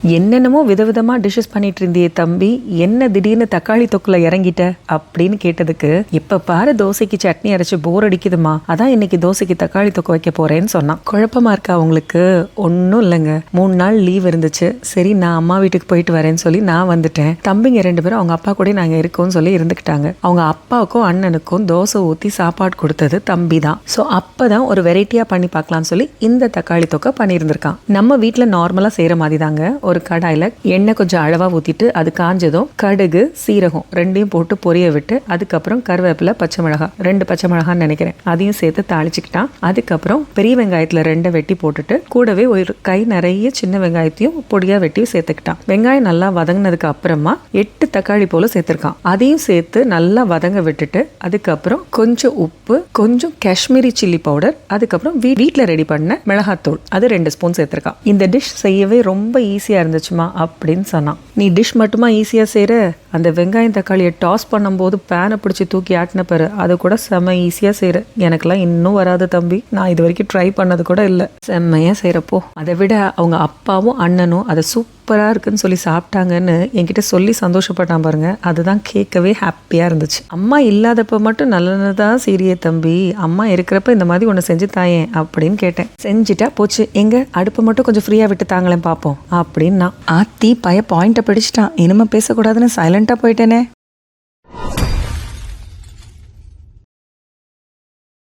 என்னென்னமோ விதவிதமா டிஷ்ஷஸ் பண்ணிட்டு இருந்தியே தம்பி, என்ன திடீர்னு தக்காளி தொக்குல இறங்கிட்ட அப்படின்னு கேட்டதுக்கு, இப்ப பாரு தோசைக்கு சட்னி அரைச்சு போர் அடிக்குதுமா, அதான் இன்னைக்கு தோசைக்கு தக்காளி தொக்கு வைக்க போறேன்னு சொன்னான். குழப்பமா இருக்கா அவங்களுக்கு? ஒன்னும் இல்லைங்க, 3 நாள் லீவ் இருந்துச்சு. சரி நான் அம்மா வீட்டுக்கு போயிட்டு வரேன்னு சொல்லி நான் வந்துட்டேன். தம்பிங்க 2 பேரும் அவங்க அப்பா கூட நாங்க இருக்கோம்னு சொல்லி இருந்துக்கிட்டாங்க. அவங்க அப்பாவுக்கும் அண்ணனுக்கும் தோசை ஊத்தி சாப்பாடு கொடுத்தது தம்பி தான். ஸோ அப்பதான் ஒரு வெரைட்டியா பண்ணி பார்க்கலாம்னு சொல்லி இந்த தக்காளி தொக்கை பண்ணியிருந்திருக்கான். நம்ம வீட்டுல நார்மலா செய்யற மாதிரி தாங்க. ஒரு கடாயில எண்ணெய் கொஞ்சம் அளவா ஊத்திட்டு அது காஞ்சதும் கடுகு சீரகம் 2 போட்டு பொரிய விட்டு, அதுக்கப்புறம் கருவேப்பிலை பச்சை மிளகாய் 2 பச்சை மிளகான்னு நினைக்கிறேன் அதையும் சேர்த்து தாளிச்சுக்கிட்டான். அதுக்கப்புறம் பெரிய வெங்காயத்துல 2 வெட்டி போட்டுட்டு கூடவே ஒரு கை நிறைய சின்ன வெங்காயத்தையும் பொடியா வெட்டி சேர்த்துக்கிட்டான். வெங்காயம் நல்லா வதங்கினதுக்கு அப்புறமா 8 தக்காளி போல சேர்த்திருக்கான். அதையும் சேர்த்து நல்லா வதங்க விட்டுட்டு, அதுக்கப்புறம் கொஞ்சம் உப்பு, கொஞ்சம் காஷ்மீரி சில்லி பவுடர், அதுக்கப்புறம் வீட்டுல ரெடி பண்ண மிளகாத்தூள் அது 2 ஸ்பூன் சேர்த்திருக்கான். இந்த டிஷ் செய்யவே ரொம்ப ஈஸியா இருந்துச்சுமா அப்படின்னு சொன்னான். நீ டிஷ் மட்டுமா ஈஸியா செய்யற, அந்த வெங்காயம் தக்காளியை டாஸ் பண்ணும்போது பேனை பிடிச்சி தூக்கி ஆட்டின பாரு, அதை கூட செம்ம ஈஸியா செய்யற. எனக்கெல்லாம் இன்னும் வராது தம்பி, நான் இது வரைக்கும் ட்ரை பண்ணது கூட இல்லை. செம்மையா செய்யறப்போ அதை விட அவங்க அப்பாவும் அண்ணனும் அதை சூப்பரா இருக்குன்னு சொல்லி சாப்பிட்டாங்கன்னு என்கிட்ட சொல்லி சந்தோஷப்பட்டான் பாருங்க. அதுதான் கேட்கவே ஹாப்பியா இருந்துச்சு. அம்மா இல்லாதப்ப மட்டும் நல்லதான் சீரியே தம்பி, அம்மா இருக்கிறப்ப இந்த மாதிரி ஒன்று செஞ்சு தாயேன் அப்படின்னு கேட்டேன். செஞ்சுட்டா போச்சு, எங்க அடுப்பை மட்டும் கொஞ்சம் ஃப்ரீயா விட்டு தாங்களேன் பார்ப்போம் அப்படின்னா. ஆத்தி பய பாயிண்ட்டை பிடிச்சிட்டான். இனிமே பேசக்கூடாதுன்னு சைலண்டா போயிட்டேனே.